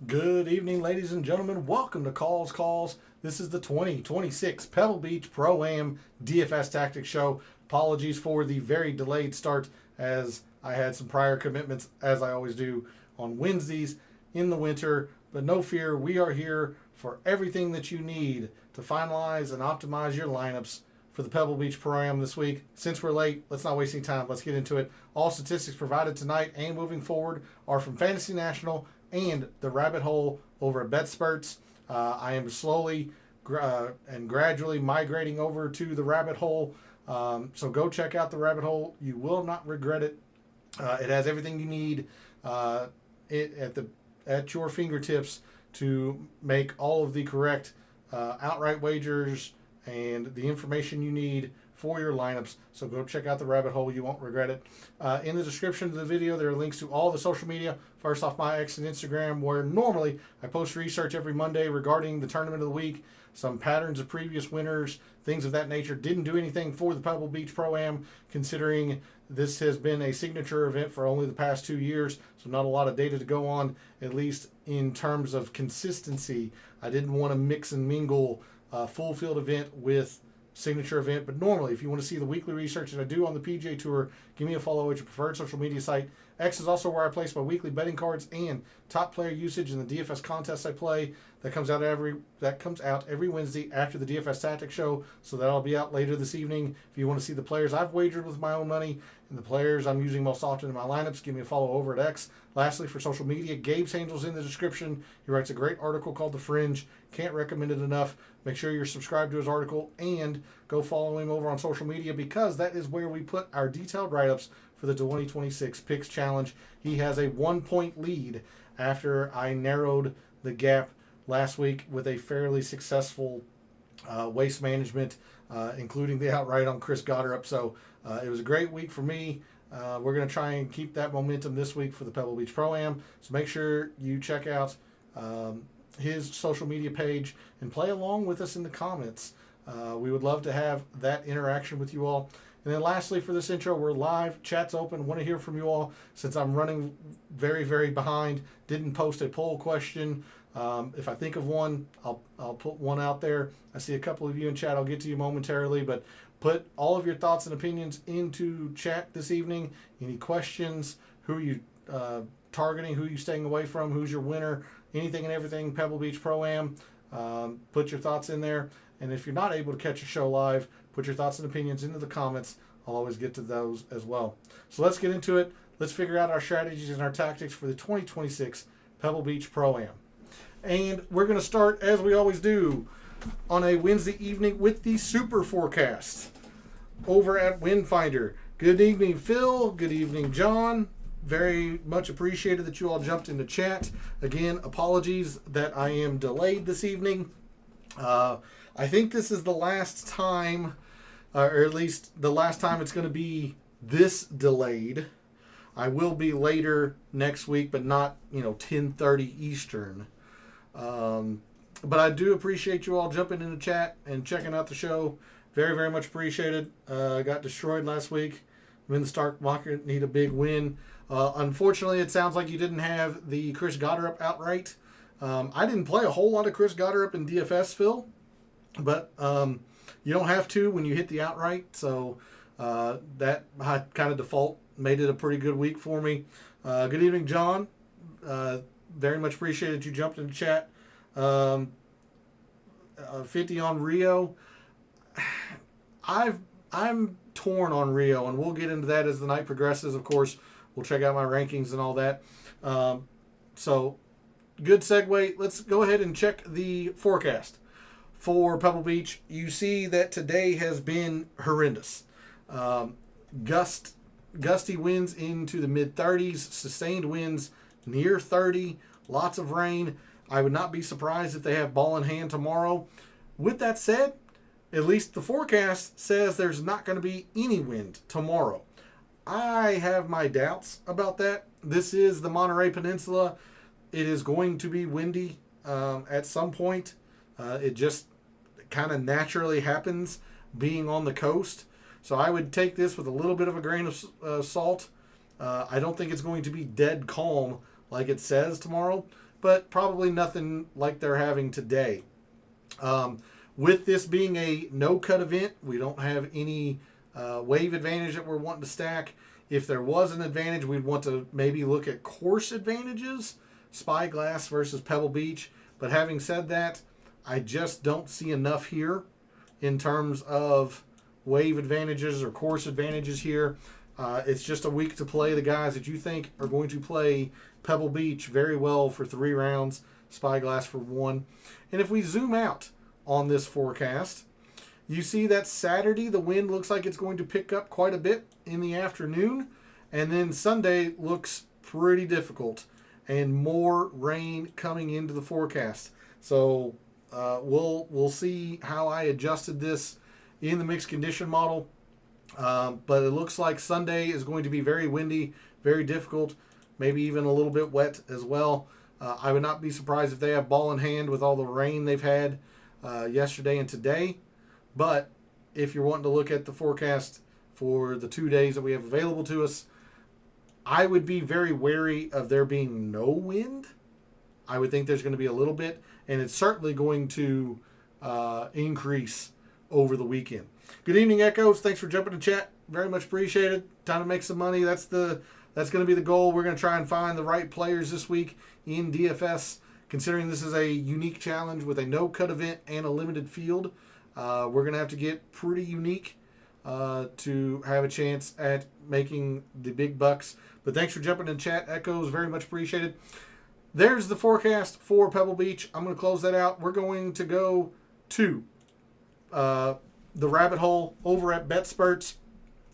Good evening, ladies and gentlemen. Welcome to Calls. This is the 2026 Pebble Beach Pro-Am DFS Tactics Show. Apologies for the very delayed start as I had some prior commitments, as I always do, on Wednesdays in the winter. But no fear, we are here for everything that you need to finalize and optimize your lineups for the Pebble Beach Pro-Am this week. Since we're late, let's not waste any time. Let's get into it. All statistics provided tonight and moving forward are from Fantasy National and the Rabbit Hole over at BetSperts. I am slowly and gradually migrating over to the Rabbit Hole. So go check out the Rabbit Hole. You will not regret it. It has everything you need at your fingertips to make all of the correct outright wagers and the information you need for your lineups. So go check out the Rabbit Hole. You won't regret it. In the description of the video, there are links to all the social media. First off, my X and Instagram, where normally I post research every Monday regarding the tournament of the week, some patterns of previous winners, things of that nature. Didn't do anything for the Pebble Beach Pro-Am, considering this has been a signature event for only the past 2 years, so not a lot of data to go on, at least in terms of consistency. I didn't want to mix and mingle a full field event with signature event. But normally, if you want to see the weekly research that I do on the PGA Tour, give me a follow at your preferred social media site. X is also where I place my weekly betting cards and top player usage in the DFS contests I play. That comes out every Wednesday after the DFS Tactics show, so that'll be out later this evening. If you want to see the players I've wagered with my own money and the players I'm using most often in my lineups, give me a follow over at X. Lastly, for social media, Gabe's handle's in the description. He writes a great article called The Fringe. Can't recommend it enough. Make sure you're subscribed to his article and go follow him over on social media, because that is where we put our detailed write-ups for the 2026 Picks Challenge. He has a 1-point lead after I narrowed the gap last week with a fairly successful waste management, including the outright on Chris Goddard. So it was a great week for me. We're going to try and keep that momentum this week for the Pebble Beach Pro-Am. So make sure you check out his social media page and play along with us in the comments. We would love to have that interaction with you all. And then lastly, for this intro, we're live. Chat's open. Want to hear from you all. Since I'm running very, very behind, didn't post a poll question. If I think of one, I'll put one out there. I see a couple of you in chat. I'll get to you momentarily, but put all of your thoughts and opinions into chat this evening. Any questions? Who are you targeting? Who are you staying away from? Who's your winner? Anything and everything Pebble Beach Pro-Am. Put your thoughts in there. And if you're not able to catch a show live, put your thoughts and opinions into the comments. I'll always get to those as well. So let's get into it. Let's figure out our strategies and our tactics for the 2026 Pebble Beach Pro-Am. And we're going to start, as we always do, on a Wednesday evening with the super forecast over at Windfinder. Good evening, Phil. Good evening, John. Very much appreciated that you all jumped into chat. Again, apologies that I am delayed this evening. I think this is the last time, or at least the last time it's going to be this delayed. I will be later next week, but not, 10:30 Eastern. But I do appreciate you all jumping into chat and checking out the show. Very, very much appreciated. Got destroyed last week. I'm in the stock market, need a big win. Unfortunately, it sounds like you didn't have the Chris Goddard outright. I didn't play a whole lot of Chris Goddard in DFS, Phil, but you don't have to when you hit the outright. So that kind of default made it a pretty good week for me. Good evening, John. Very much appreciated you jumped into chat. 50 on Rio. I'm torn on Rio, and we'll get into that as the night progresses. Of course, we'll check out my rankings and all that. So, good segue. Let's go ahead and check the forecast for Pebble Beach. You see that today has been horrendous. Gusty winds into the mid-30s, sustained winds near 30, lots of rain. I would not be surprised if they have ball in hand tomorrow. With that said, at least the forecast says there's not going to be any wind tomorrow. I have my doubts about that. This is the Monterey Peninsula. It is going to be windy at some point. It just kind of naturally happens being on the coast. So I would take this with a little bit of a grain of salt. I don't think it's going to be dead calm like it says tomorrow, but probably nothing like they're having today. With this being a no-cut event, we don't have any wave advantage that we're wanting to stack. If there was an advantage, we'd want to maybe look at course advantages, Spyglass versus Pebble Beach. But having said that, I just don't see enough here in terms of wave advantages or course advantages here. It's just a week to play the guys that you think are going to play Pebble Beach very well for 3 rounds, Spyglass for 1. And if we zoom out on this forecast, you see that Saturday the wind looks like it's going to pick up quite a bit in the afternoon, and then Sunday looks pretty difficult and more rain coming into the forecast. So we'll see how I adjusted this in the mixed condition model. But it looks like Sunday is going to be very windy, very difficult, maybe even a little bit wet as well. I would not be surprised if they have ball in hand with all the rain they've had yesterday and today. But if you're wanting to look at the forecast for the 2 days that we have available to us, I would be very wary of there being no wind. I would think there's going to be a little bit, and it's certainly going to increase over the weekend. Good evening, Echoes. Thanks for jumping in chat. Very much appreciated. Time to make some money. That's going to be the goal. We're going to try and find the right players this week in DFS. Considering this is a unique challenge with a no-cut event and a limited field, we're going to have to get pretty unique to have a chance at making the big bucks. But thanks for jumping in chat, Echoes. Very much appreciated. There's the forecast for Pebble Beach. I'm going to close that out. We're going to go to the rabbit hole over at BetSperts,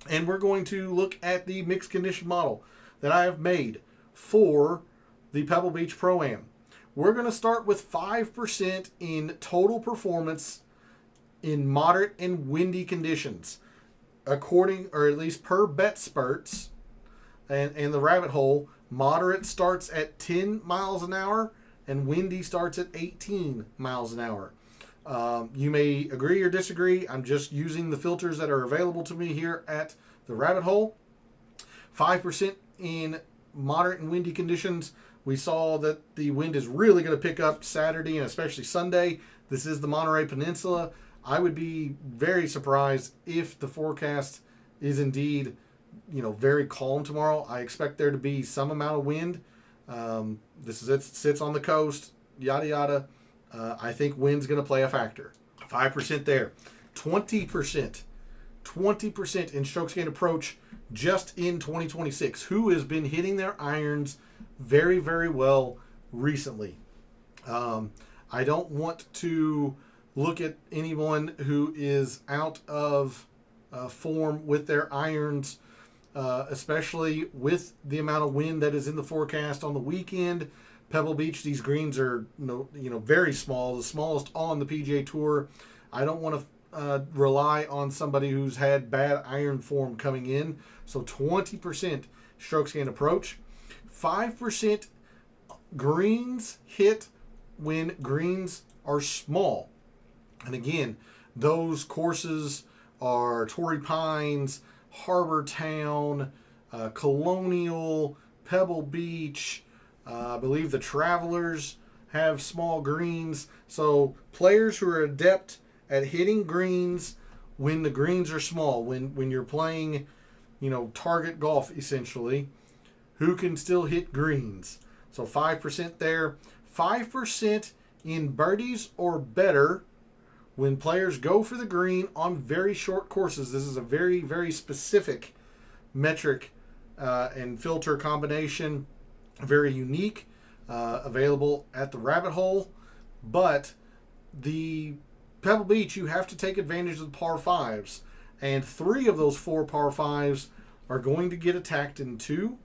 and we're going to look at the mixed condition model that I have made for the Pebble Beach Pro-Am. We're going to start with 5% in total performance in moderate and windy conditions, according, or at least per BetSperts and the rabbit hole. Moderate starts at 10 miles an hour and windy starts at 18 miles an hour. You may agree or disagree. I'm just using the filters that are available to me here at the rabbit hole. 5% in moderate and windy conditions. We saw that the wind is really going to pick up Saturday and especially Sunday. This is the Monterey Peninsula. I would be very surprised if the forecast is indeed, very calm tomorrow. I expect there to be some amount of wind. It sits on the coast, yada yada. I think wind's going to play a factor. 5% there. 20% in strokes gained approach just in 2026. Who has been hitting their irons very, very well recently? I don't want to look at anyone who is out of form with their irons, especially with the amount of wind that is in the forecast on the weekend. Pebble Beach, these greens are very small, the smallest on the PGA Tour. I don't want to rely on somebody who's had bad iron form coming in. So 20% strokes gained approach. 5% greens hit when greens are small. And again, those courses are Torrey Pines, Harbor Town, Colonial, Pebble Beach. I believe the Travelers have small greens. So players who are adept at hitting greens when the greens are small, when you're playing, target golf essentially, who can still hit greens. So 5% there. 5% in birdies or better when players go for the green on very short courses. This is a very, very specific metric and filter combination. Very unique, available at the rabbit hole. But the Pebble Beach, you have to take advantage of the par 5s. And 3 of those 4 par 5s are going to get attacked in 2.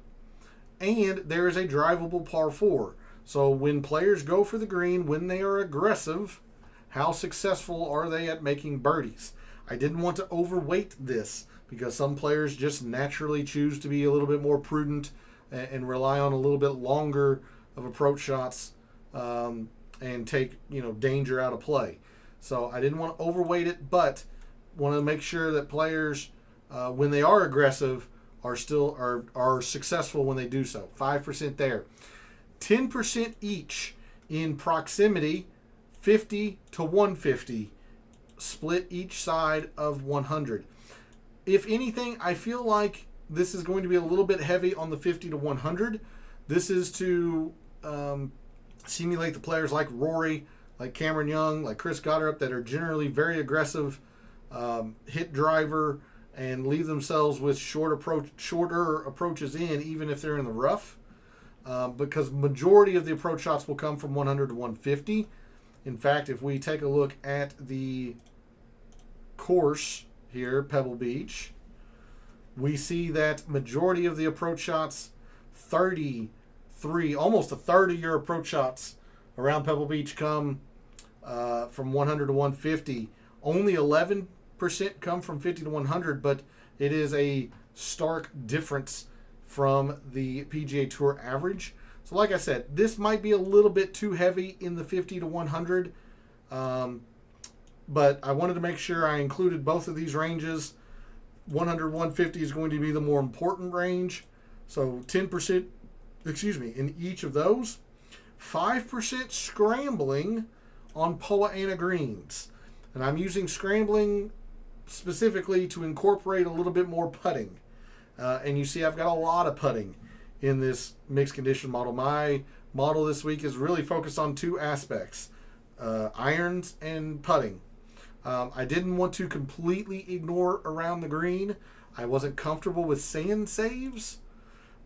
And there is a drivable par 4. So when players go for the green, when they are aggressive, how successful are they at making birdies? I didn't want to overweight this because some players just naturally choose to be a little bit more prudent and rely on a little bit longer of approach shots and take danger out of play. So I didn't want to overweight it, but want to make sure that players, when they are aggressive, are successful when they do so. 5% there. 10% each in proximity, 50 to 150, split each side of 100. If anything, I feel like this is going to be a little bit heavy on the 50 to 100. This is to simulate the players like Rory, like Cameron Young, like Chris Goddard, that are generally very aggressive, hit driver, and leave themselves with shorter approaches in, even if they're in the rough. Because majority of the approach shots will come from 100 to 150. In fact, if we take a look at the course here, Pebble Beach, we see that majority of the approach shots, 33, almost a third of your approach shots around Pebble Beach come from 100 to 150. Only 11% come from 50 to 100, but it is a stark difference from the PGA Tour average. So like I said, this might be a little bit too heavy in the 50 to 100, but I wanted to make sure I included both of these ranges. 100, 150 is going to be the more important range. So 10%, in each of those. 5% scrambling on Poa annua greens. And I'm using scrambling specifically to incorporate a little bit more putting. And you see I've got a lot of putting in this mixed condition model. My model this week is really focused on two aspects, irons and putting. I didn't want to completely ignore around the green. I wasn't comfortable with sand saves.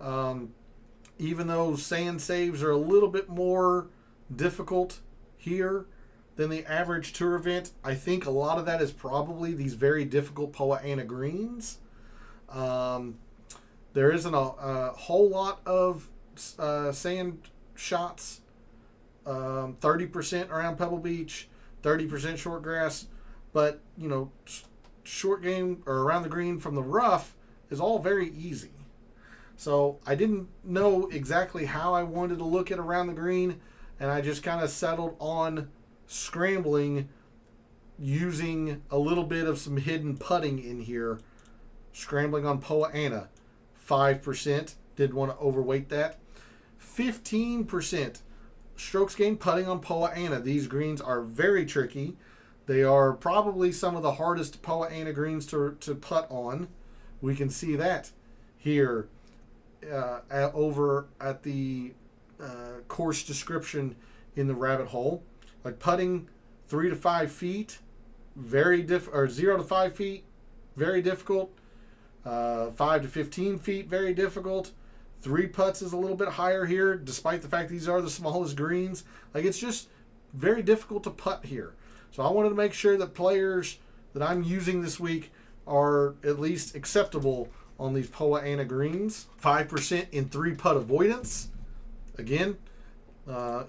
Even though sand saves are a little bit more difficult here than the average tour event, I think a lot of that is probably these very difficult Poa annua greens. There isn't a whole lot of sand shots. 30% around Pebble Beach, 30% short grass. But, short game or around the green from the rough is all very easy. So I didn't know exactly how I wanted to look at around the green, and I just kind of settled on scrambling using a little bit of some hidden putting in here. Scrambling on Poa annua, 5%. Didn't want to overweight that. 15% strokes gained putting on Poa annua. These greens are very tricky. They are probably some of the hardest Poa annua greens to putt on. We can see that here over at the course description in the rabbit hole. Like putting 3 to 5 feet, or 0 to 5 feet, very difficult. 5 to 15 feet, very difficult. 3 putts is a little bit higher here, despite the fact these are the smallest greens. Like, it's just very difficult to putt here. So I wanted to make sure that players that I'm using this week are at least acceptable on these Poa annua greens. 5% in 3-putt avoidance. Again,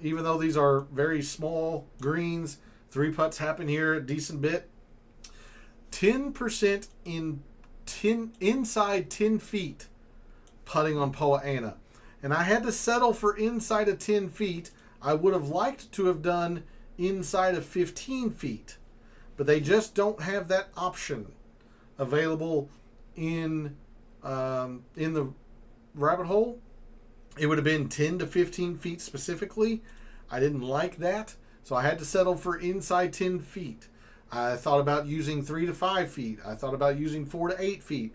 even though these are very small greens, 3 putts happen here a decent bit. 10% in inside 10 feet putting on Poa annua. And I had to settle for inside of 10 feet. I would have liked to have done inside of 15 feet, but they just don't have that option available in the rabbit hole. It would have been 10 to 15 feet specifically. I didn't like that, so I had to settle for inside 10 feet. I thought about using 3 to 5 feet. I thought about using 4 to 8 feet.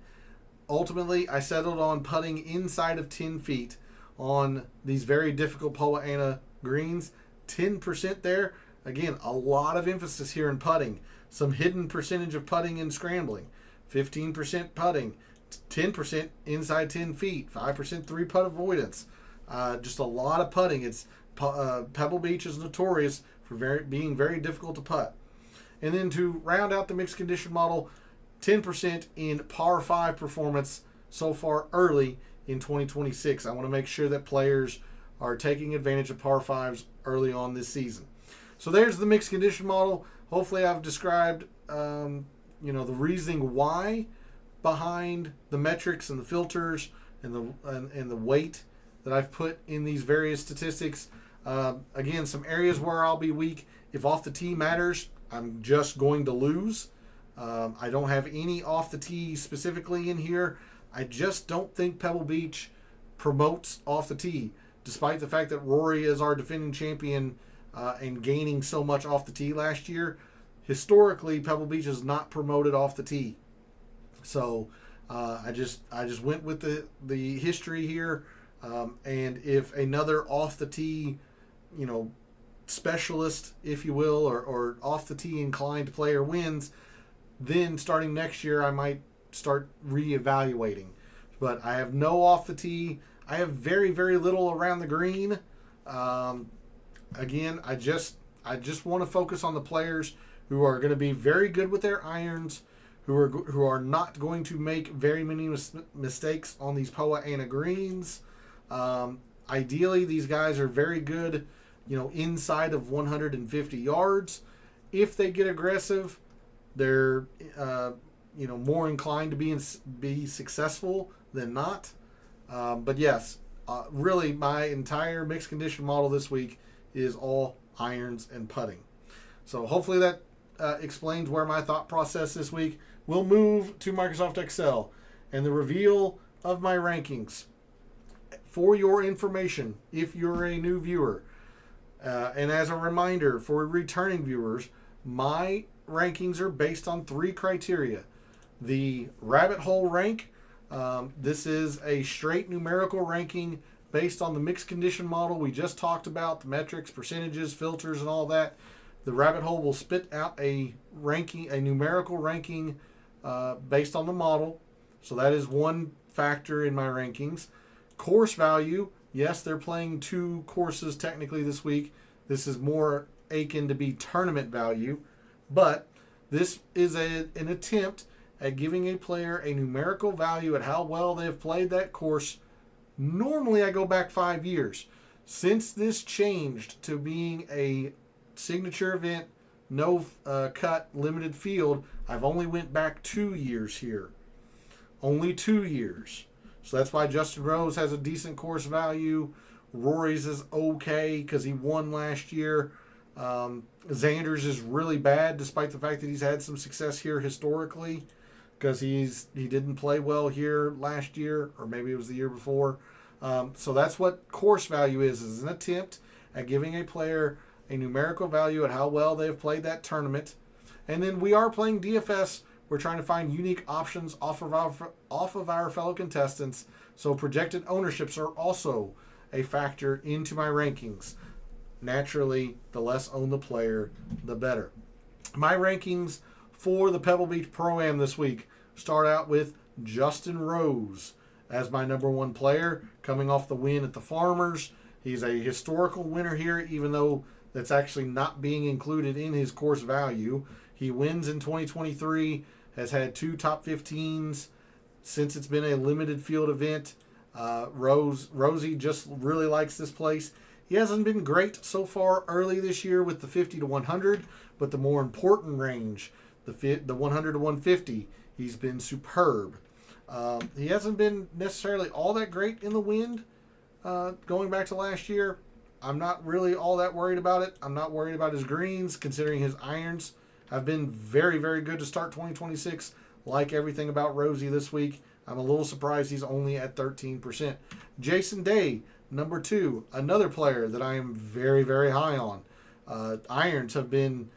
Ultimately, I settled on putting inside of 10 feet on these very difficult Poa annua greens. 10% there. Again, a lot of emphasis here in putting. Some hidden percentage of putting and scrambling. 15% putting. 10% inside 10 feet. 5% 3-putt avoidance. Just a lot of putting. It's Pebble Beach is notorious for being very difficult to putt. And then to round out the mixed condition model, 10% in par 5 performance so far early in 2026. I want to make sure that players are taking advantage of par 5s early on this season. So there's the mixed condition model. Hopefully I've described the reasoning why behind the metrics and the filters and the weight that I've put in these various statistics. Again, some areas where I'll be weak. If off the tee matters, I'm just going to lose. I don't have any off the tee specifically in here. I just don't think Pebble Beach promotes off the tee. despite the fact that Rory is our defending champion and gaining so much off the tee last year, historically Pebble Beach is not promoted off the tee. So I just went with the history here, and if another off the tee, specialist, if you will, or off the tee inclined player wins, then starting next year I might start reevaluating. But I have no off the tee. I have very, very little around the green. Again, I just want to focus on the players who are going to be very good with their irons, who are not going to make very many mistakes on these POA Ana greens. Ideally, these guys are very good, inside of 150 yards. If they get aggressive, they're more inclined to be successful than not. But yes, really my entire mixed condition model this week is all irons and putting. So hopefully that explains where my thought process this week. We'll move to Microsoft Excel and the reveal of my rankings. For your information, if you're a new viewer, and as a reminder for returning viewers, my rankings are based on 3 criteria. The rabbit hole rank, this is a straight numerical ranking based on the mixed condition model we just talked about, the metrics, percentages, filters, and all that. The rabbit hole will spit out a numerical ranking based on the model. So that is one factor in my rankings. Course value, yes, they're playing 2 courses technically this week. This is more akin to be tournament value, but this is an attempt at giving a player a numerical value at how well they have played that course. Normally I go back 5 years. Since this changed to being a signature event, no cut, limited field, I've only went back 2 years here. Only 2 years. So that's why Justin Rose has a decent course value. Rory's is okay because he won last year. Xander's is really bad despite the fact that he's had some success here historically, because he didn't play well here last year, or maybe it was the year before. So that's what course value is an attempt at giving a player a numerical value at how well they've played that tournament. And then we are playing DFS. We're trying to find unique options off of our fellow contestants. So projected ownerships are also a factor into my rankings. Naturally, the less owned the player, the better. My rankings for the Pebble Beach Pro-Am this week start out with Justin Rose as my number 1 player, coming off the win at the Farmers. He's a historical winner here, even though that's actually not being included in his course value. He wins in 2023, has had 2 top 15s since it's been a limited field event. Rosie just really likes this place. He hasn't been great so far early this year with the 50 to 100, but the more important range, the 100 to 150, he's been superb. He hasn't been necessarily all that great in the wind going back to last year. I'm not really all that worried about it. I'm not worried about his greens, considering his irons have been very, very good to start 2026. Like everything about Rosie this week, I'm a little surprised he's only at 13%. Jason Day, number 2, another player that I am very, very high on. Irons have been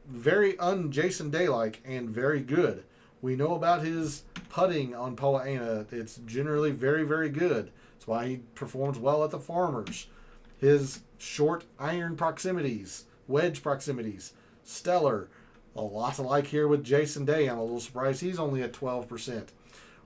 very un-Jason Day-like and very good. We know about his putting on POA Ana. It's generally very, very good. That's why he performs well at the Farmers. His short iron proximities, wedge proximities, stellar. A lot to like here with Jason Day. I'm a little surprised he's only at 12%.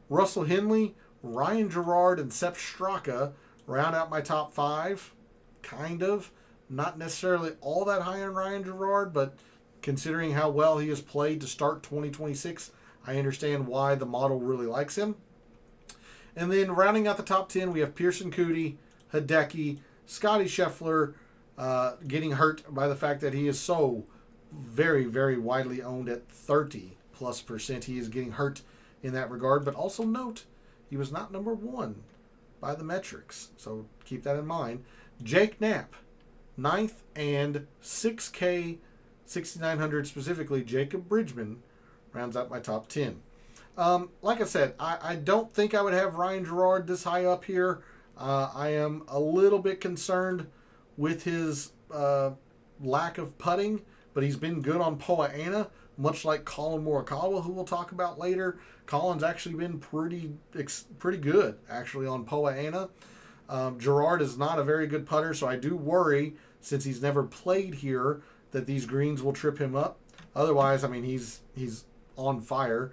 Russell Henley, Ryan Gerard, and Sepp Straka round out my top 5. Kind of. Not necessarily all that high on Ryan Gerard, but considering how well he has played to start 2026, I understand why the model really likes him. And then rounding out the top 10, we have Pearson Coody, Hideki, Scotty Scheffler getting hurt by the fact that he is so very, very widely owned at 30+%. He is getting hurt in that regard. But also note, he was not number 1 by the metrics. So keep that in mind. Jake Knapp, 9th, and 6K, 6,900 specifically, Jacob Bridgman rounds out my top 10. Like I said, I don't think I would have Ryan Gerard this high up here. I am a little bit concerned with his lack of putting, but he's been good on Poa annua, much like Colin Morikawa, who we'll talk about later. Colin's actually been pretty good, actually, on Poa annua. Gerard is not a very good putter, so I do worry, since he's never played here, that these greens will trip him up. Otherwise, I mean, he's on fire.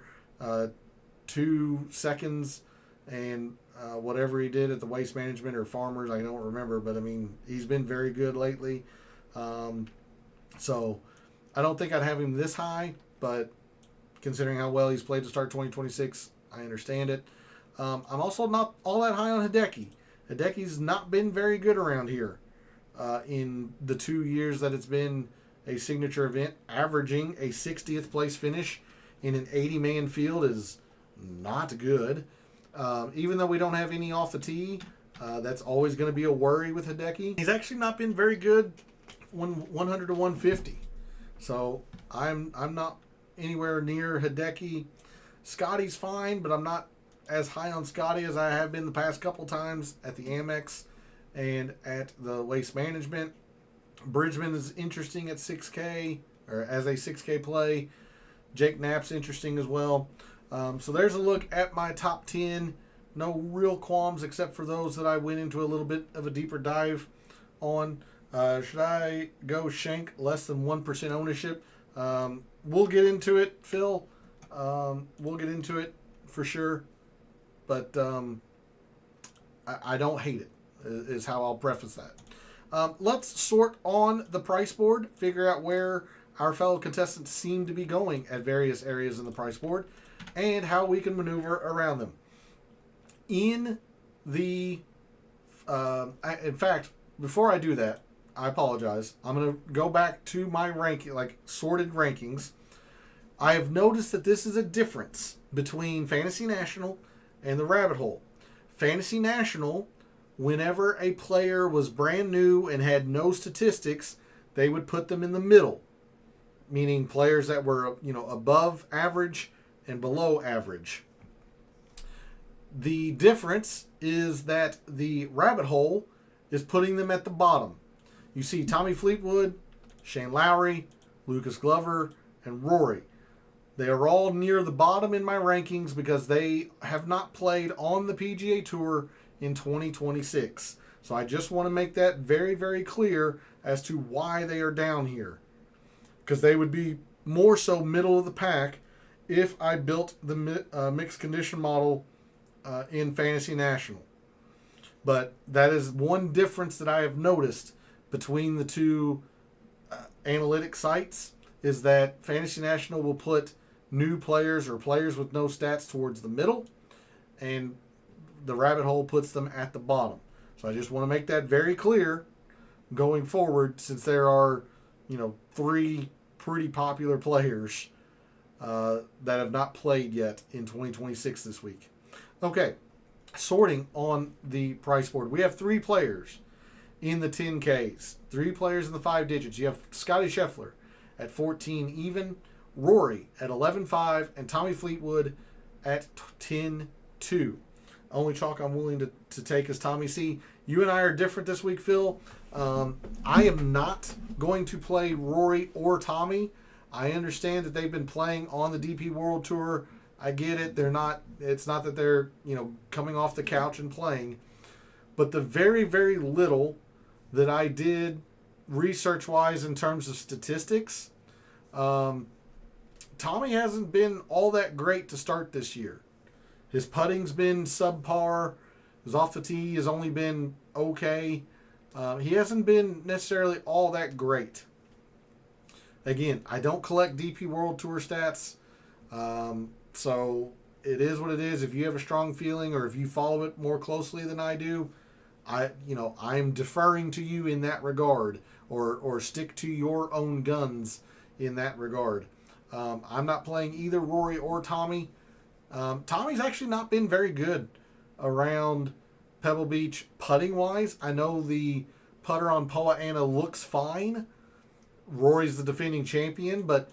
2 seconds and whatever he did at the Waste Management or Farmers, I don't remember, but I mean, he's been very good lately. So I don't think I'd have him this high, but considering how well he's played to start 2026, I understand it. I'm also not all that high on Hideki. Hideki's not been very good around here in the 2 years that it's been a signature event. Averaging a 60th place finish in an 80-man field is not good. Even though we don't have any off the tee, that's always going to be a worry with Hideki. He's actually not been very good when 100 to 150. So I'm not anywhere near Hideki. Scotty's fine, but I'm not as high on Scotty as I have been the past couple times at the Amex and at the Waste Management. Bridgman is interesting at 6K, or as a 6K play. Jake Knapp's interesting as well. So there's a look at my top 10. No real qualms except for those that I went into a little bit of a deeper dive on. Should I go Shank less than 1% ownership? We'll get into it, Phil. We'll get into it for sure. But I don't hate it, is how I'll preface that. Let's sort on the price board, figure out where our fellow contestants seem to be going at various areas in the price board, and how we can maneuver around them. In fact, before I do that, I apologize. I'm going to go back to my sorted rankings. I have noticed that this is a difference between Fantasy National and the Rabbit Hole. Fantasy National, whenever a player was brand new and had no statistics, they would put them in the middle, meaning players that were, above average and below average. The difference is that the Rabbit Hole is putting them at the bottom. You see Tommy Fleetwood, Shane Lowry, Lucas Glover, and Rory. They are all near the bottom in my rankings because they have not played on the PGA Tour in 2026. So I just want to make that very, very clear as to why they are down here. Because they would be more so middle of the pack if I built the mixed condition model in Fantasy National. But that is one difference that I have noticed between the two analytic sites, is that Fantasy National will put new players or players with no stats towards the middle, and the Rabbit Hole puts them at the bottom. So I just want to make that very clear going forward, since there are, 3 pretty popular players that have not played yet in 2026 this week. Okay, sorting on the price board. We have 3 players in the 10Ks, 3 players in the 5 digits. You have Scotty Scheffler at 14 even, Rory at 11.5, and Tommy Fleetwood at 10.2. Only chalk I'm willing to take is Tommy C. You and I are different this week, Phil. I am not going to play Rory or Tommy. I understand that they've been playing on the DP World Tour. I get it. It's not that they're, coming off the couch and playing. But the very, very little that I did research-wise in terms of statistics, Tommy hasn't been all that great to start this year. His putting's been subpar. His off the tee has only been okay. He hasn't been necessarily all that great. Again, I don't collect DP World Tour stats, so it is what it is. If you have a strong feeling, or if you follow it more closely than I do, I'm deferring to you in that regard, or stick to your own guns in that regard. I'm not playing either Rory or Tommy. Tommy's actually not been very good around Pebble Beach putting wise. I know the putter on Poa annua looks fine. Rory's the defending champion, but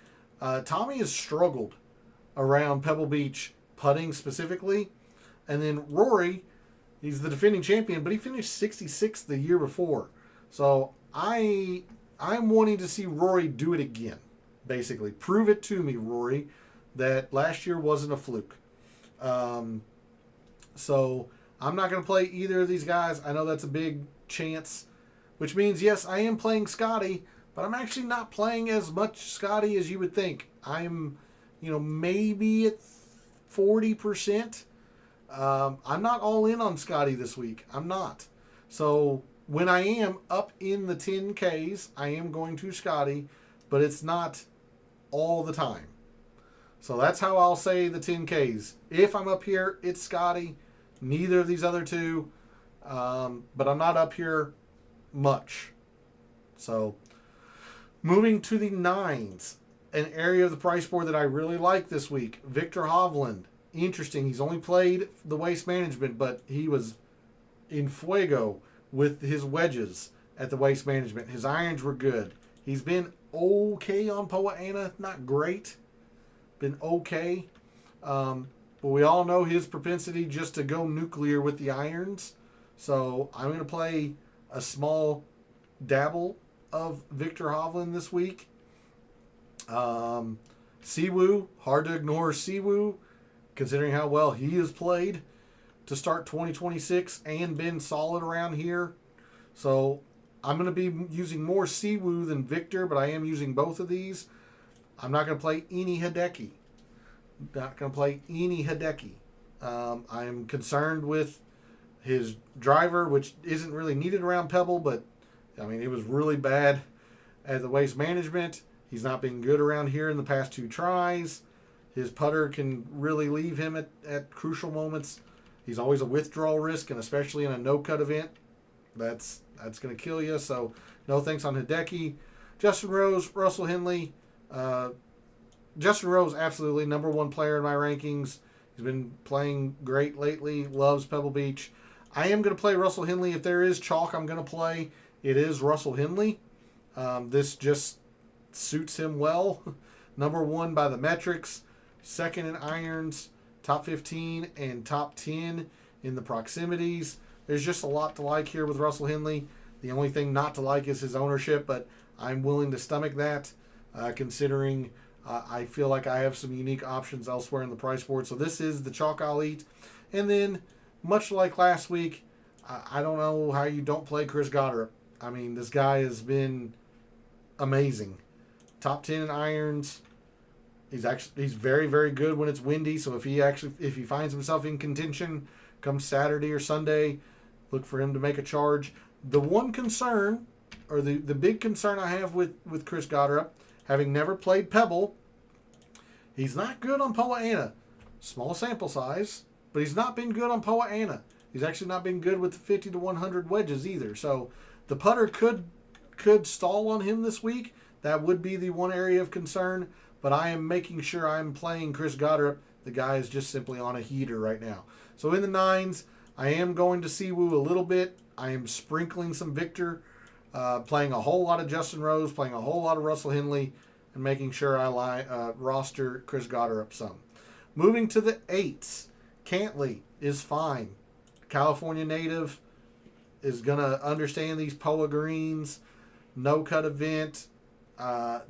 Tommy has struggled around Pebble Beach putting specifically. And then Rory, He's the defending champion, but he finished 66th the year before. So I'm wanting to see Rory do it again, basically. Prove it to me, Rory, that last year wasn't a fluke. So I'm not going to play either of these guys. I know that's a big chance, which means, yes, I am playing Scotty, but I'm actually not playing as much Scotty as you would think. I'm, maybe at 40%. I'm not all in on Scotty this week. I'm not. So when I am up in the 10Ks, I am going to Scotty, but it's not all the time. So that's how I'll say the 10Ks. If I'm up here, it's Scotty. Neither of these other two. But I'm not up here much. So moving to the 9s, an area of the price board that I really like this week. Victor Hovland. Interesting. He's only played the Waste Management, but he was in fuego with his wedges at the Waste Management. His irons were good. He's been okay on Poa annua. Not great. Been okay. But we all know his propensity just to go nuclear with the irons. So I'm going to play a small dabble of Victor Hovland this week. Siwoo. Hard to ignore Siwoo, considering how well he has played to start 2026 and been solid around here. So I'm going to be using more Siwoo than Victor, but I am using both of these. I'm not going to play any Hideki. I'm concerned with his driver, which isn't really needed around Pebble, but it was really bad at the Waste Management. He's not been good around here in the past 2 tries. His putter can really leave him at crucial moments. He's always a withdrawal risk, and especially in a no-cut event, that's going to kill you. So no thanks on Hideki. Justin Rose, Russell Henley. Justin Rose, absolutely number 1 player in my rankings. He's been playing great lately. Loves Pebble Beach. I am going to play Russell Henley. If there is chalk I'm going to play, it is Russell Henley. This just suits him well. Number 1 by the metrics. 2nd in irons. Top 15 and top 10 in the proximities. There's just a lot to like here with Russell Henley. The only thing not to like is his ownership, but I'm willing to stomach that, considering I feel like I have some unique options elsewhere in the price board. So this is the chalk I'll eat. And then, much like last week, I don't know how you don't play Chris Goddard. This guy has been amazing. Top 10 in irons. He's very, very good when it's windy. So if he finds himself in contention come Saturday or Sunday, look for him to make a charge. The one concern, or the big concern I have with Chris Goddard, having never played Pebble, he's not good on Poa annua. Small sample size, but he's not been good on Poa annua. He's actually not been good with the 50 to 100 wedges either. So the putter could stall on him this week. That would be the one area of concern. But I am making sure I'm playing Chris Goddard. The guy is just simply on a heater right now. So in the 9s, I am going to Siwoo a little bit. I am sprinkling some Victor, playing a whole lot of Justin Rose, playing a whole lot of Russell Henley, and making sure I roster Chris Goddard up some. Moving to the 8s, Cantley is fine. California native is going to understand these Poa greens. No cut event. I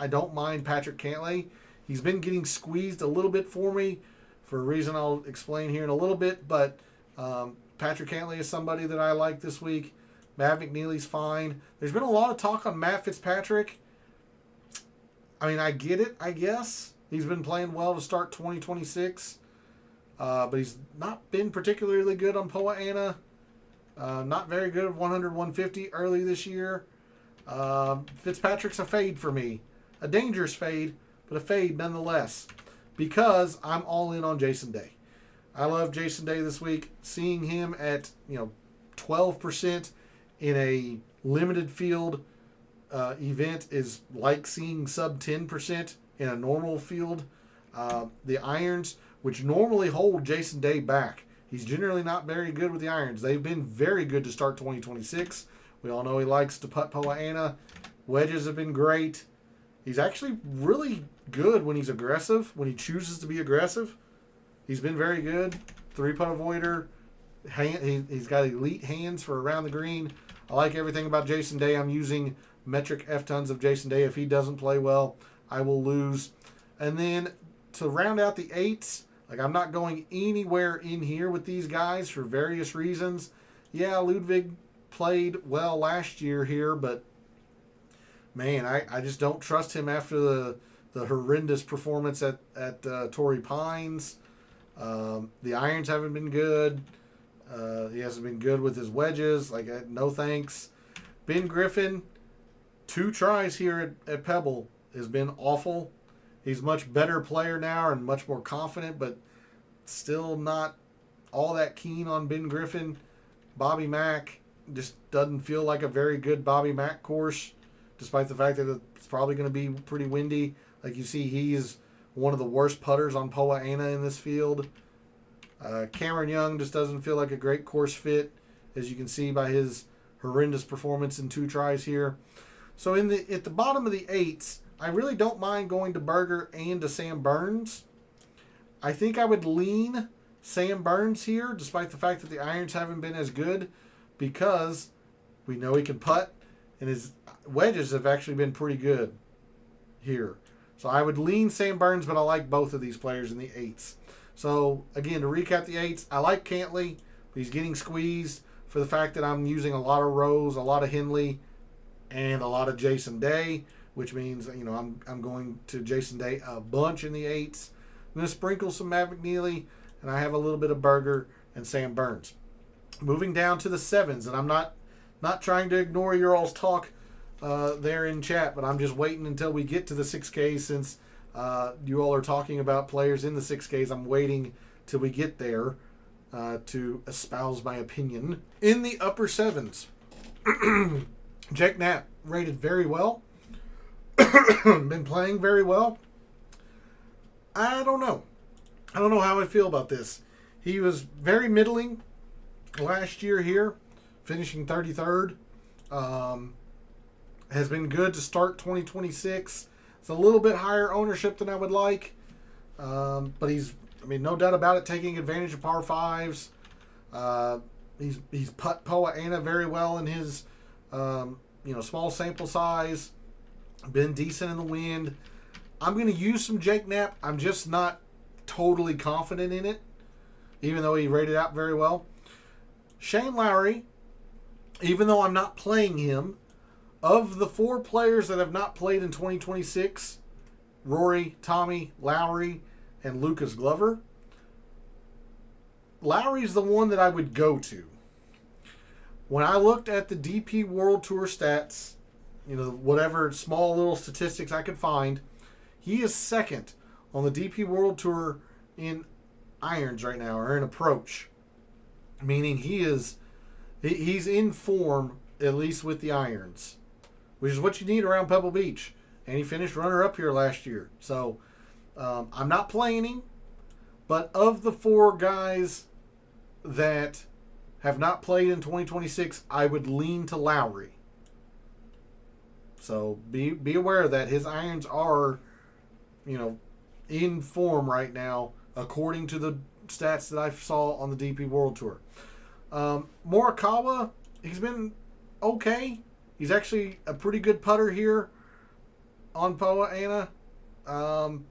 don't mind Patrick Cantlay. He's been getting squeezed a little bit for me for a reason I'll explain here in a little bit, but Patrick Cantlay is somebody that I like this week. Matt McNeely's fine. There's been a lot of talk on Matt Fitzpatrick. I get it, I guess. He's been playing well to start 2026, but he's not been particularly good on Poa annua. Not very good at 100-150 early this year. Fitzpatrick's a fade for me. A dangerous fade, but a fade nonetheless. Because I'm all in on Jason Day. I love Jason Day this week. Seeing him at 12% in a limited field event is like seeing sub 10% in a normal field. The irons, which normally hold Jason Day back. He's generally not very good with the irons. They've been very good to start 2026. We all know he likes to putt Poa annua. Wedges have been great. He's actually really good when he's aggressive, when he chooses to be aggressive. He's been very good. 3-putt avoider. He's got elite hands for around the green. I like everything about Jason Day. I'm using metric F-tons of Jason Day. If he doesn't play well, I will lose. And then to round out the 8s, like I'm not going anywhere in here with these guys for various reasons. Yeah, Ludwig played well last year here, but man, I just don't trust him after the horrendous performance at Torrey Pines. The irons haven't been good. He hasn't been good with his wedges. Like, no thanks. Ben Griffin, 2 tries here at Pebble has been awful. He's a much better player now and much more confident, but still not all that keen on Ben Griffin. Bobby Mack just doesn't feel like a very good Bobby Mack course, despite the fact that it's probably going to be pretty windy. Like you see, he's one of the worst putters on Poa Ana in this field. Cameron Young just doesn't feel like a great course fit, as you can see by his horrendous performance in 2 tries here. So at the bottom of the 8s, I really don't mind going to Berger and to Sam Burns. I think I would lean Sam Burns here, despite the fact that the irons haven't been as good, because we know he can putt, and his wedges have actually been pretty good here. So I would lean Sam Burns, but I like both of these players in the 8s. So, again, to recap the 8s, I like Cantley, but he's getting squeezed for the fact that I'm using a lot of Rose, a lot of Henley, and a lot of Jason Day, which means, you know, I'm going to Jason Day a bunch in the 8s. I'm going to sprinkle some Matt McNeely, and I have a little bit of Berger and Sam Burns. Moving down to the 7s, and I'm not trying to ignore your all's talk there in chat, but I'm just waiting until we get to the 6K since you all are talking about players in the 6Ks. I'm waiting till we get there to espouse my opinion. In the upper 7s, Jake Knapp rated very well. Been playing very well. I don't know how I feel about this. He was very middling last year here, finishing 33rd. Has been good to start 2026. It's a little bit higher ownership than I would like. But he's, I mean, no doubt about it, taking advantage of par 5s. He's putt Poa Ana very well in his, small sample size. Been decent in the wind. I'm going to use some Jake Knapp. I'm just not totally confident in it, even though he rated out very well. Shane Lowry, even though I'm not playing him, of the 4 players that have not played in 2026, Rory, Tommy, Lowry, and Lucas Glover, Lowry's the one that I would go to. When I looked at the DP World Tour stats, whatever small little statistics I could find, he is second on the DP World Tour in irons right now, or in approach. Meaning he's in form, at least with the irons, which is what you need around Pebble Beach. And he finished runner-up here last year. So I'm not playing him, but of the 4 guys that have not played in 2026, I would lean to Lowry. So be aware of that. His irons are, in form right now, according to the stats that I saw on the DP World Tour. Morikawa, he's been okay. He's actually a pretty good putter here on Poa Ana. I'm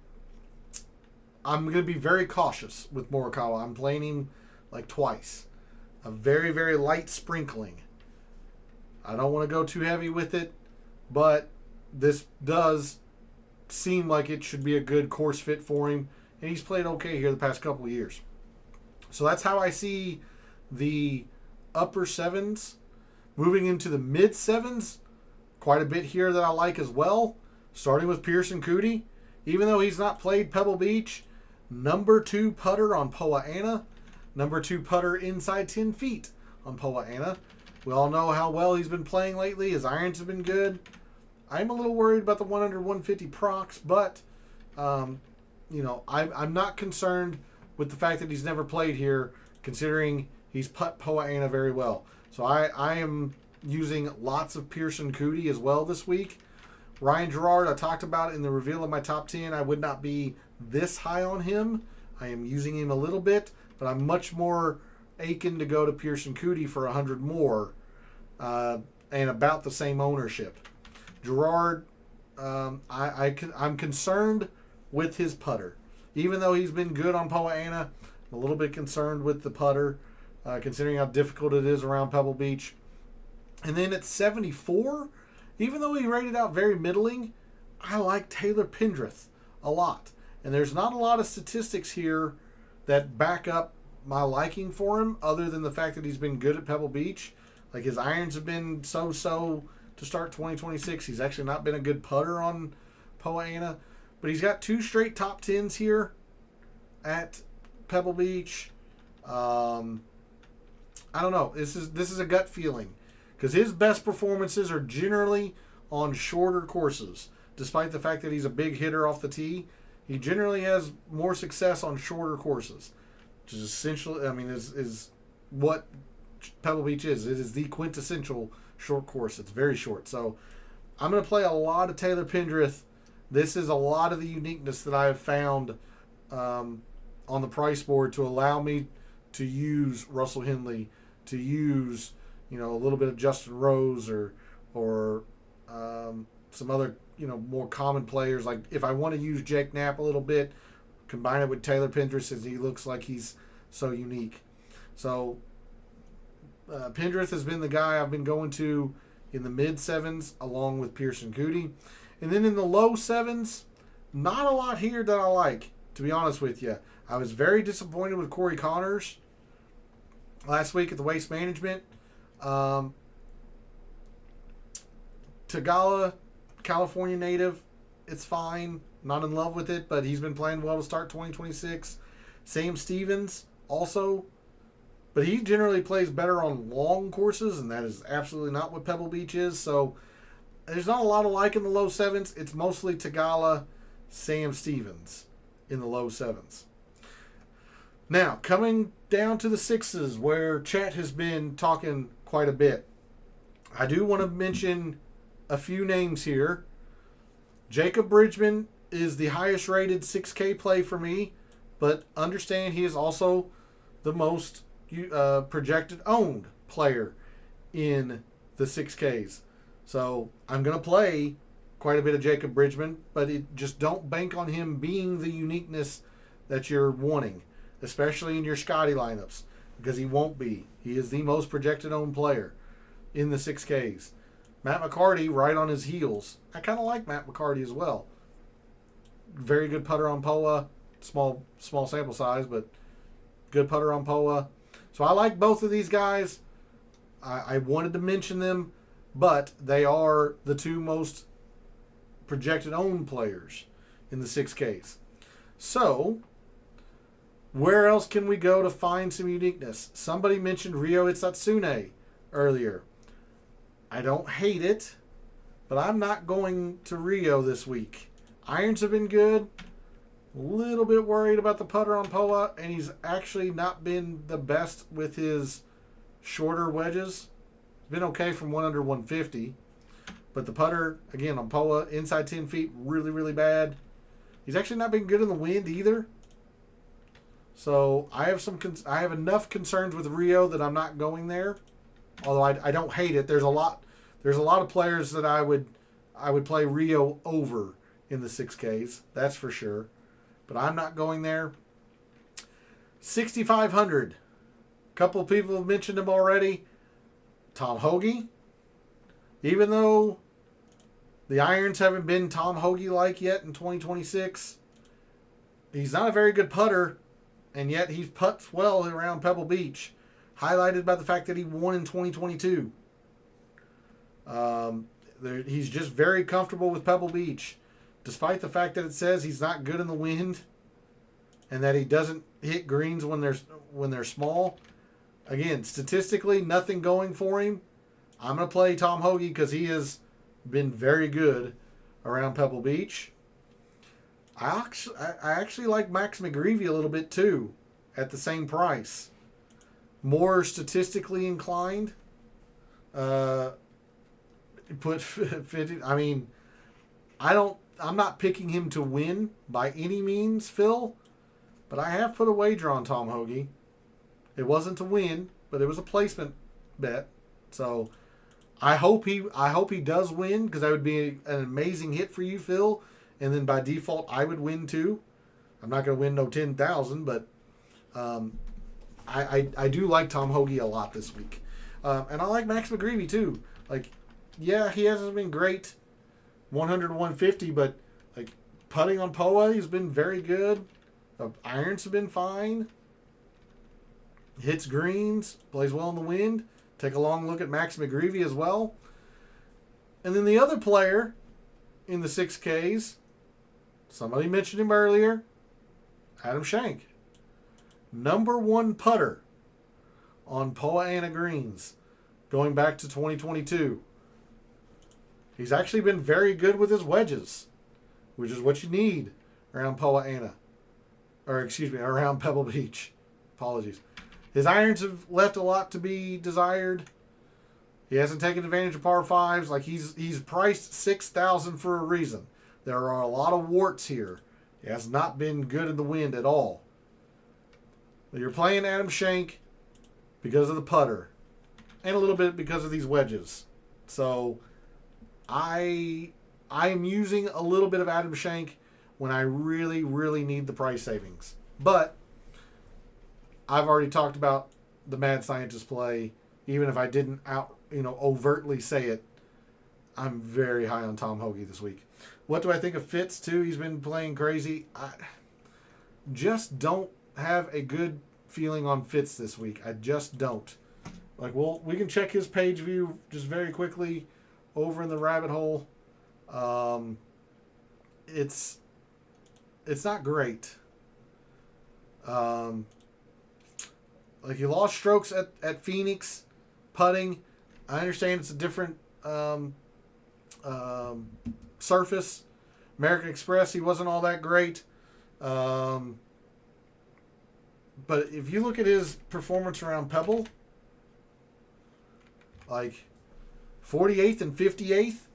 going to be very cautious with Morikawa. I'm playing him like twice. A very, very light sprinkling. I don't want to go too heavy with it, but this does seem like it should be a good course fit for him, and he's played okay here the past couple of years. So that's how I see the upper 7s. Moving into the mid 7s, quite a bit here that I like as well. Starting with Pearson Coody. Even though he's not played Pebble Beach, number 2 putter on Poa Ana. Number 2 putter inside 10 feet on Poa Ana. We all know how well he's been playing lately. His irons have been good. I'm a little worried about the 100-150 procs, but I'm not concerned with the fact that he's never played here, considering he's putt Poa Ana very well. So I am using lots of Pearson Coody as well this week. Ryan Gerard, I talked about in the reveal of my top 10. I would not be this high on him. I am using him a little bit, but I'm much more aching to go to Pearson Coody for 100 more, and about the same ownership. Gerard, I'm concerned with his putter. Even though he's been good on Poa annua, I'm a little bit concerned with the putter, considering how difficult it is around Pebble Beach. And then at 74, even though he rated out very middling, I like Taylor Pendrith a lot. And there's not a lot of statistics here that back up my liking for him, other than the fact that he's been good at Pebble Beach. Like, his irons have been so-so to start 2026. He's actually not been a good putter on Poa annua. But he's got 2 straight top 10s here at Pebble Beach. I don't know. This is a gut feeling, because his best performances are generally on shorter courses. Despite the fact that he's a big hitter off the tee, he generally has more success on shorter courses, which is essentially, is what Pebble Beach is. It is the quintessential short course. It's very short. So I'm going to play a lot of Taylor Pendrith. This is a lot of the uniqueness that I have found on the price board to allow me to use Russell Henley, to use a little bit of Justin Rose or some other more common players. Like, if I want to use Jake Knapp a little bit, combine it with Taylor Pendrith, since he looks like he's so unique. So Pendrith has been the guy I've been going to in the mid 7s, along with Pearson Coody. And then in the low 7s, not a lot here that I like, to be honest with you. I was very disappointed with Corey Connors last week at the Waste Management. Tagala, California native, it's fine. Not in love with it, but he's been playing well to start 2026. Sam Stevens also, but he generally plays better on long courses, and that is absolutely not what Pebble Beach is. So there's not a lot of like in the low 7s. It's mostly Tagala, Sam Stevens in the low 7s. Now, coming down to the 6s, where Chet has been talking quite a bit, I do want to mention a few names here. Jacob Bridgman is the highest rated 6K play for me, but understand he is also the most projected owned player in the 6Ks. So I'm going to play quite a bit of Jacob Bridgman, but just don't bank on him being the uniqueness that you're wanting, especially in your Scotty lineups, because he won't be. He is the most projected owned player in the 6Ks. Matt McCarty right on his heels. I kind of like Matt McCarty as well. Very good putter on Poa. Small sample size, but good putter on Poa. So I like both of these guys. I wanted to mention them, but they are the 2 most projected owned players in the 6Ks. So where else can we go to find some uniqueness? Somebody mentioned Ryo Itsatsune earlier. I don't hate it, but I'm not going to Rio this week. Irons have been good. A little bit worried about the putter on Poa, and he's actually not been the best with his shorter wedges. Been okay from 1 under 150, but the putter, again, on Poa, inside 10 feet, really, really bad. He's actually not been good in the wind either. So I have enough concerns with Rio that I'm not going there. Although I don't hate it. There's a lot of players that I would play Rio over in the 6Ks. That's for sure. But I'm not going there. 6,500. A couple of people have mentioned him already. Tom Hoge. Even though the irons haven't been Tom Hoge-like yet in 2026, he's not a very good putter, and yet he putts well around Pebble Beach, highlighted by the fact that he won in 2022. He's just very comfortable with Pebble Beach, despite the fact that it says he's not good in the wind and that he doesn't hit greens when they're small. Again, statistically, nothing going for him. I'm going to play Tom Hoge because he has been very good around Pebble Beach. I actually like Max McGreevy a little bit too, at the same price. More statistically inclined. Put 50. I mean, I'm not picking him to win by any means, Phil. but I have put a wager on Tom Hoge. It wasn't to win, but it was a placement bet. So I hope he does win, because that would be an amazing hit for you, Phil. And then by default, I would win too. I'm not going to win no 10,000, but I do like Tom Hoge a lot this week. And I like Max McGreevy too. Like, yeah, he hasn't been great, 100, 150, but like putting on POA, he's been very good. Irons have been fine. Hits greens, plays well in the wind. Take a long look at Max McGreevy as well. And then the other player in the 6Ks, somebody mentioned him earlier, Adam Schenk. #1 putter on POA Ana greens going back to 2022. He's actually been very good with his wedges, which is what you need around POA Ana. Or, excuse me, around Pebble Beach. Apologies. His irons have left a lot to be desired. He hasn't taken advantage of par 5s. Like, he's priced $6,000 for a reason. There are a lot of warts here. He has not been good in the wind at all. But you're playing Adam Schenk because of the putter, and a little bit because of these wedges. So I am using a little bit of Adam Schenk when I really, really need the price savings. But I've already talked about the Mad Scientist play. Even if I didn't overtly say it, I'm very high on Tom Hoge this week. What do I think of Fitz too? He's been playing crazy. I just don't have a good feeling on Fitz this week. I just don't. Like, we can check his page view just very quickly over in the rabbit hole. It's not great. Like, he lost strokes at Phoenix putting. I understand it's a different surface. American Express, he wasn't all that great. But if you look at his performance around Pebble, like 48th and 58th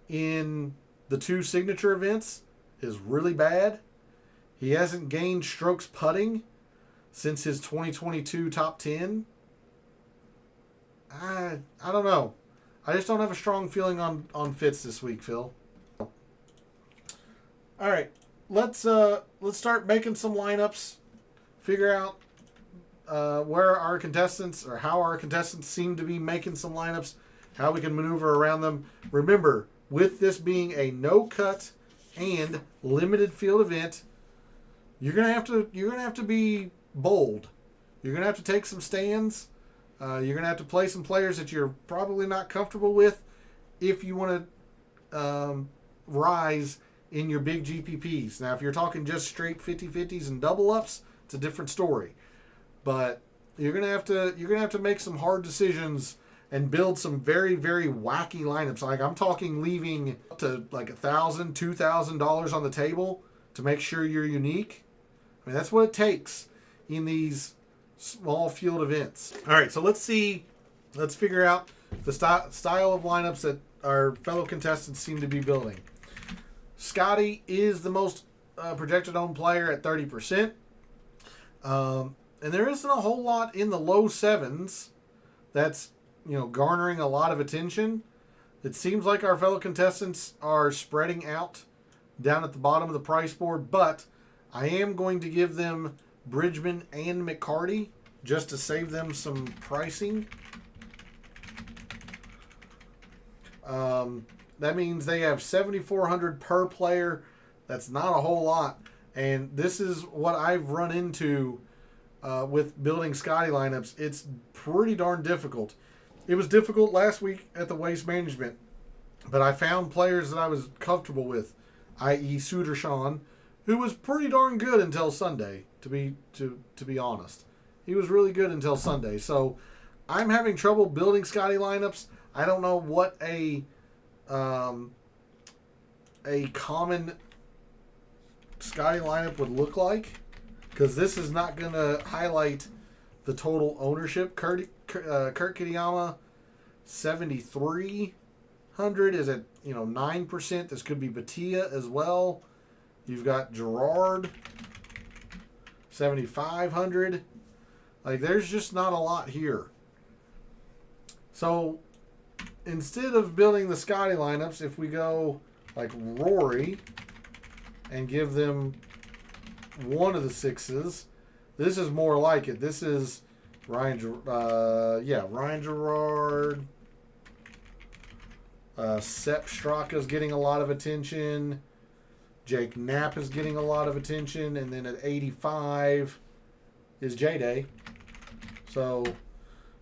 in the 2 signature events is really bad. He hasn't gained strokes putting since his 2022 top 10. I don't know. I just don't have a strong feeling on Fitz this week, Phil. All right, let's start making some lineups. Figure out where our contestants, or how our contestants seem to be making some lineups, how we can maneuver around them. Remember, with this being a no cut and limited field event, you're gonna have to be bold. You're gonna have to take some stands. You're gonna have to play some players that you're probably not comfortable with if you want to rise in your big GPPs. Now, if you're talking just straight 50-50s and double ups, it's a different story. But you're gonna have to make some hard decisions and build some very, very wacky lineups. Like, I'm talking leaving up to like $1,000, $2,000 on the table to make sure you're unique. I mean, that's what it takes in these small field events. All right, so let's figure out the style of lineups that our fellow contestants seem to be building. Scotty is the most projected owned player at 30%. And there isn't a whole lot in the low 7s that's, garnering a lot of attention. It seems like our fellow contestants are spreading out down at the bottom of the price board, but I am going to give them Bridgman and McCarty just to save them some pricing. That means they have $7,400 per player. That's not a whole lot. And this is what I've run into with building Scotty lineups. It's pretty darn difficult. It was difficult last week at the Waste Management, but I found players that I was comfortable with, i.e. Sudarshan, who was pretty darn good until Sunday, to be honest. He was really good until Sunday. So I'm having trouble building Scotty lineups. I don't know what a common Scotty lineup would look like, because this is not going to highlight the total ownership. Kurt Kitayama, 7,300 is at 9%. This could be Batia as well. You've got Gerard, 7,500. Like, there's just not a lot here. So instead of building the Scotty lineups, if we go like Rory and give them one of the sixes, this is more like it. This is Ryan Gerard. Sepp Straka is getting a lot of attention. Jake Knapp is getting a lot of attention. And then at 85 is J-Day. So,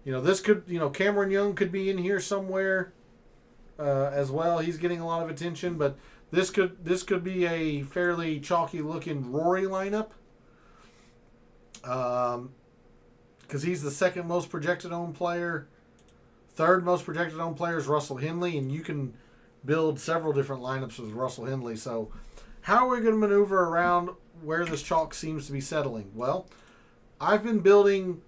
this could, Cameron Young could be in here somewhere as well. He's getting a lot of attention. But this could be a fairly chalky looking Rory lineup. Because he's the second most projected owned player. Third most projected owned player is Russell Henley, and you can build several different lineups with Russell Henley. So how are we going to maneuver around where this chalk seems to be settling? Well, I've been building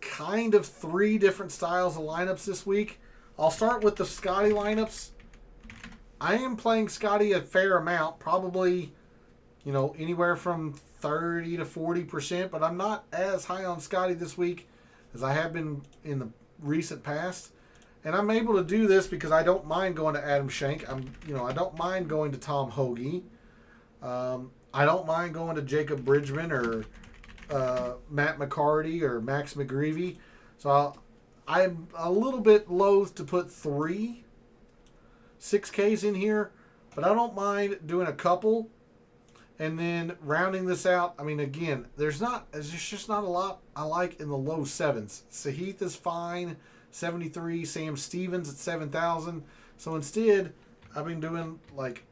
kind of 3 different styles of lineups this week. I'll start with the Scotty lineups. I am playing Scotty a fair amount, probably, anywhere from 30 to 40%, but I'm not as high on Scotty this week as I have been in the recent past. And I'm able to do this because I don't mind going to Adam Schenk. I don't mind going to Tom Hoagie. I don't mind going to Jacob Bridgman or Matt McCarty or Max McGreevy. So I'm a little bit loath to put 3 6Ks in here, but I don't mind doing a couple and then rounding this out. I mean, again, there's just not a lot I like in the low 7s. Sahith is fine, 73. Sam Stevens at 7,000. So instead, I've been doing like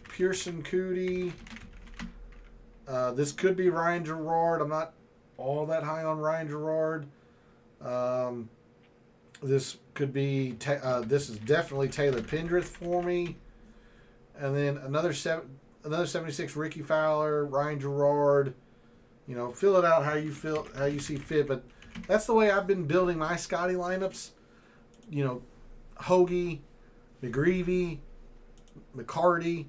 Pearson Cootie. This could be Ryan Gerard. I'm not all that high on Ryan Gerard. This could be. This is definitely Taylor Pendrith for me, and then another 76 Ricky Fowler, Ryan Gerard. Fill it out how you see fit. But that's the way I've been building my Scotty lineups. Hoagie, McGreevy, McCarty.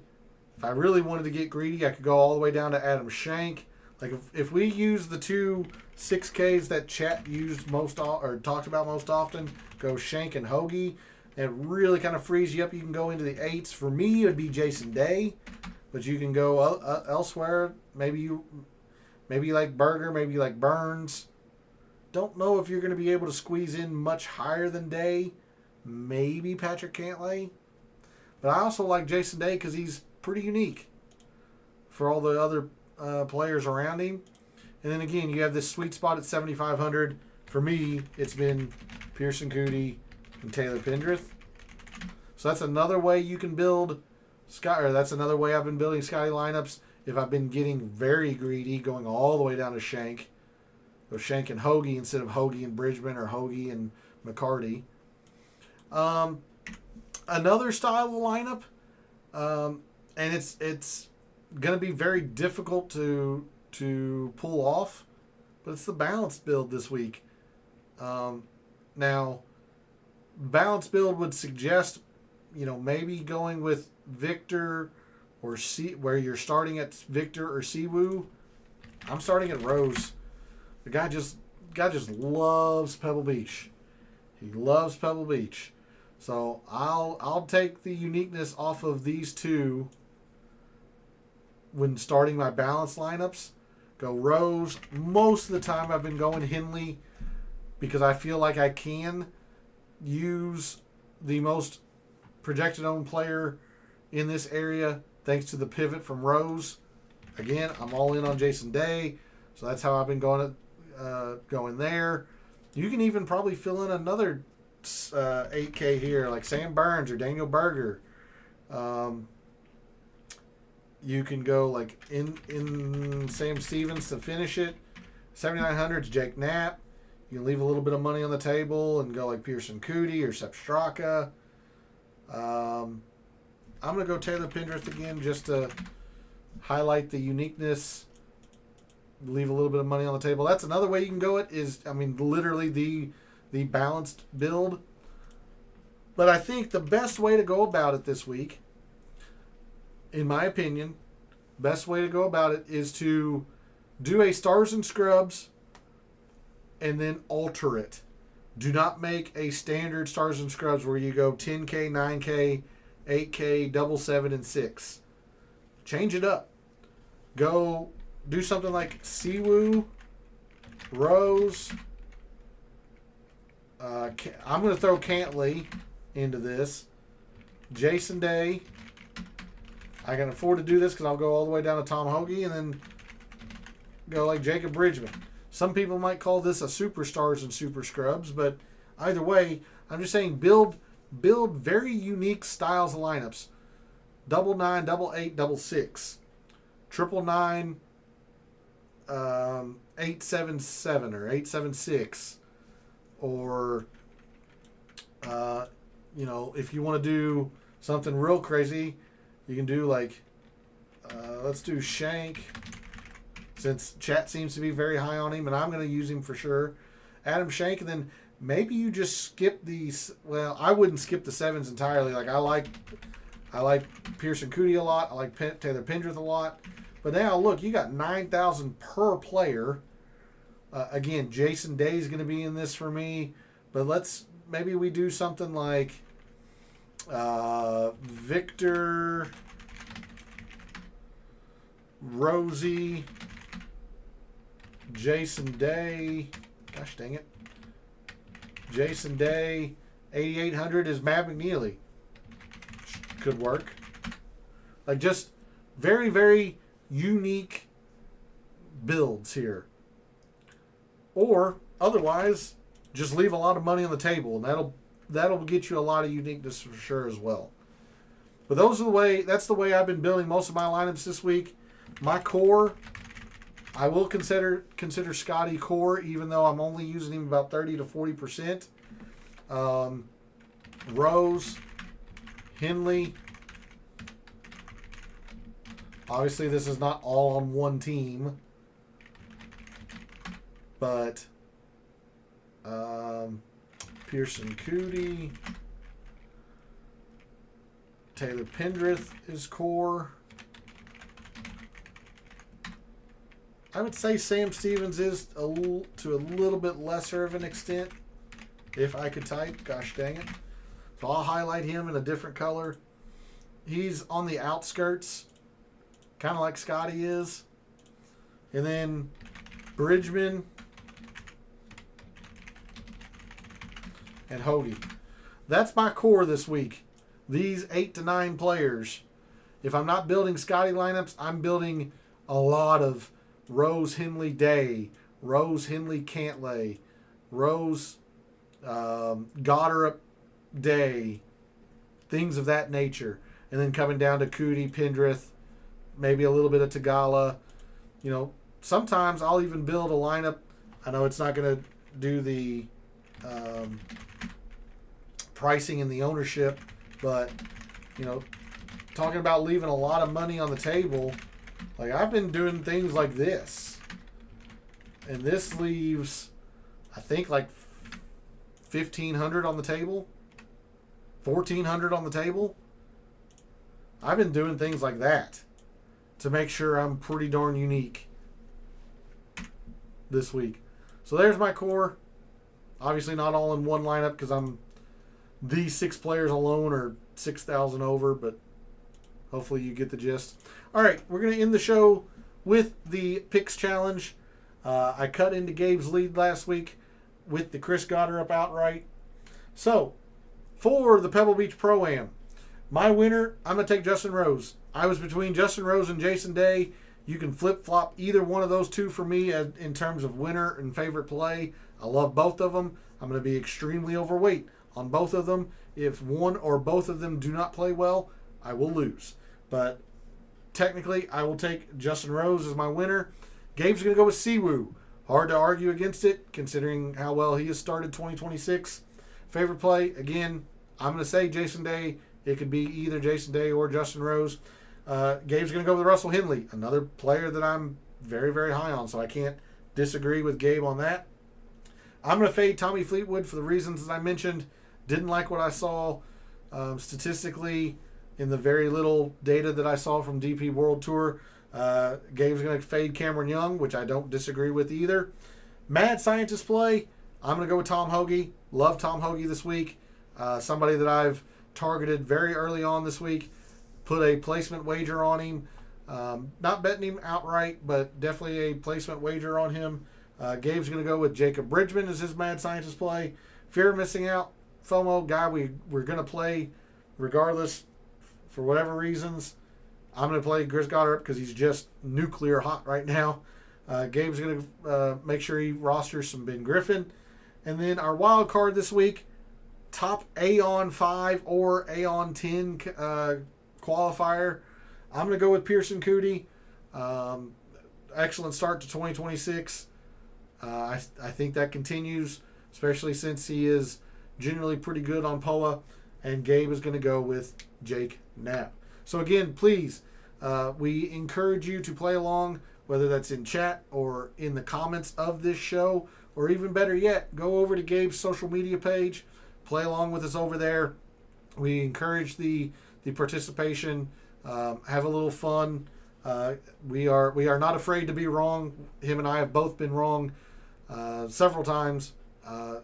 If I really wanted to get greedy, I could go all the way down to Adam Schenk. Like if we use the 2 6Ks that chat used or talked about most often, go Schenk and Hoagie. It really kind of frees you up. You can go into the 8s. For me, it would be Jason Day, but you can go elsewhere. Maybe you like Berger, maybe you like Burns. Don't know if you're going to be able to squeeze in much higher than Day. Maybe Patrick Cantlay. But I also like Jason Day because he's pretty unique for all the other players around him. And then again, you have this sweet spot at 7,500. For me, it's been Pearson Cootie and Taylor Pendrith. So that's another way you can build that's another way I've been building Scotty lineups. If I've been getting very greedy, going all the way down to Schenk. Go Schenk and Hoagie instead of Hoagie and Bridgman or Hoagie and McCarty. Another style of lineup, and it's going to be very difficult to pull off, but it's the balanced build this week. Now, balanced build would suggest, maybe going with Victor or where you're starting at Victor or Siwoo. I'm starting at Rose. The guy just loves Pebble Beach. He loves Pebble Beach. So I'll take the uniqueness off of these 2 when starting my balanced lineups. Go Rose. Most of the time I've been going Henley because I feel like I can use the most projected owned player in this area thanks to the pivot from Rose. Again, I'm all in on Jason Day, so that's how I've been going there. You can even probably fill in another 8K here, like Sam Burns or Daniel Berger. You can go like in Sam Stevens to finish it. 7,900 is Jake Knapp. You can leave a little bit of money on the table and go like Pearson Cootie or Sepp Straka. I'm going to go Taylor Pendrith again just to highlight the uniqueness. Leave a little bit of money on the table. That's another way you can go literally the balanced build. But I think the best way to go about it this week, in my opinion, best way to go about it is to do a stars and scrubs and then alter it. Do not make a standard stars and scrubs where you go 10K, 9K, 8K, double 7, and 6. Change it up. Go do something like Siwoo, Rose. I'm going to throw Cantley into this. Jason Day. I can afford to do this because I'll go all the way down to Tom Hoagie and then go like Jacob Bridgman. Some people might call this a superstars and super scrubs, but either way, I'm just saying build very unique styles of lineups. 9, 8, 6, 9, 877 or 876, or if you want to do something real crazy, you can do like let's do Shank, since chat seems to be very high on him, and I'm going to use him for sure. Adam Shank, and then maybe you just skip these. Well, I wouldn't skip the 7s entirely. Like I like Pearson Cootie a lot. I like Taylor Pendrith a lot. But now look, you got 9,000 per player. Again, Jason Day is going to be in this for me. But maybe we do something like Victor, Rosie, Jason Day. Gosh dang it. Jason Day. 8,800 is Matt McNeely. Could work. Like just very, very unique builds here. Or otherwise, just leave a lot of money on the table, and that'll get you a lot of uniqueness for sure as well. But that's the way I've been building most of my lineups this week. My core, I will consider Scotty core, even though I'm only using him about 30 to 40%. Rose, Henley. Obviously, this is not all on one team, but Pearson Cootie, Taylor Pendrith is core. I would say Sam Stevens is to a little bit lesser of an extent, if I could type. Gosh dang it. So I'll highlight him in a different color. He's on the outskirts, kind of like Scotty is. And then Bridgman and Hoagie. That's my core this week. These 8 to 9 players. If I'm not building Scotty lineups, I'm building a lot of Rose, Henley, Day, Rose, Henley, Cantlay, Rose, Goddard, Day, things of that nature. And then coming down to Cootie, Pendrith, maybe a little bit of Tagala. Sometimes I'll even build a lineup. I know it's not going to do the pricing and the ownership, but, talking about leaving a lot of money on the table, like I've been doing things like this. And this leaves, I think, like $1,500 on the table, $1,400 on the table. I've been doing things like that to make sure I'm pretty darn unique this week. So there's my core. Obviously not all in one lineup because these 6 players alone are 6,000 over, but hopefully you get the gist. All right, we're going to end the show with the picks challenge. I cut into Gabe's lead last week with the Chris Goddard up outright. So for the Pebble Beach Pro-Am, my winner, I'm going to take Justin Rose. I was between Justin Rose and Jason Day. You can flip-flop either one of those two for me in terms of winner and favorite play. I love both of them. I'm going to be extremely overweight on both of them. If one or both of them do not play well, I will lose. But technically, I will take Justin Rose as my winner. Gabe's going to go with Siwoo. Hard to argue against it, considering how well he has started 2026. Favorite play, again, I'm going to say Jason Day. It could be either Jason Day or Justin Rose. Gabe's going to go with Russell Henley, another player that I'm very, very high on, so I can't disagree with Gabe on that. I'm going to fade Tommy Fleetwood for the reasons that I mentioned. Didn't like what I saw statistically in the very little data that I saw from DP World Tour. Gabe's going to fade Cameron Young, which I don't disagree with either. Mad Scientist play, I'm going to go with Tom Hoagie. Love Tom Hoagie this week. Somebody that I've targeted very early on this week. Put a placement wager on him. Not betting him outright, but definitely a placement wager on him. Gabe's going to go with Jacob Bridgman as his Mad Scientist play. Fear of missing out, FOMO guy we're going to play regardless for whatever reasons. I'm going to play Chris Goddard because he's just nuclear hot right now. Gabe's going to make sure he rosters some Ben Griffin. And then our wild card this week, top Aon 5 or Aon 10 qualifier. I'm going to go with Pearson Coody. Excellent start to 2026. I think that continues, especially since he is generally pretty good on POA. And Gabe is going to go with Jake Knapp. So again, please, we encourage you to play along, whether that's in chat or in the comments of this show, or even better yet, go over to Gabe's social media page, play along with us over there. We encourage the participation, have a little fun. We are not afraid to be wrong. Him and I have both been wrong several times.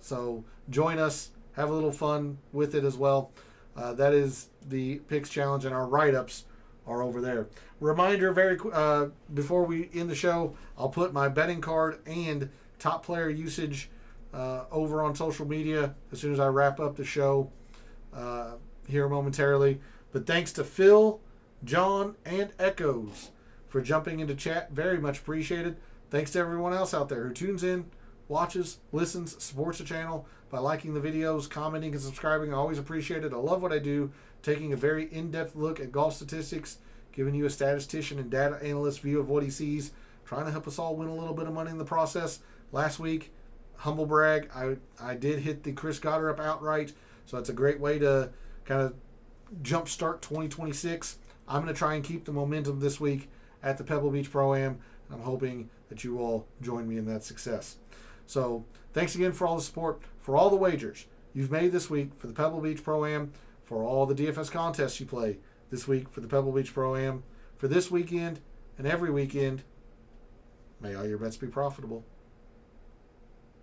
So join us, have a little fun with it as well. That is the Picks Challenge, and our write-ups are over there. Reminder, before we end the show, I'll put my betting card and top player usage over on social media as soon as I wrap up the show here momentarily. But thanks to Phil, John, and Echoes for jumping into chat. Very much appreciated. Thanks to everyone else out there who tunes in, watches, listens, supports the channel by liking the videos, commenting, and subscribing. I always appreciate it. I love what I do, taking a very in-depth look at golf statistics, giving you a statistician and data analyst view of what he sees, trying to help us all win a little bit of money in the process. Last week, humble brag, I did hit the Chris Goddard up outright, so that's a great way to kind of jumpstart 2026. I'm going to try and keep the momentum this week at the Pebble Beach Pro-Am, and I'm hoping that you all join me in that success. So thanks again for all the support, for all the wagers you've made this week for the Pebble Beach Pro-Am, for all the DFS contests you play this week for the Pebble Beach Pro-Am, for this weekend and every weekend. May all your bets be profitable.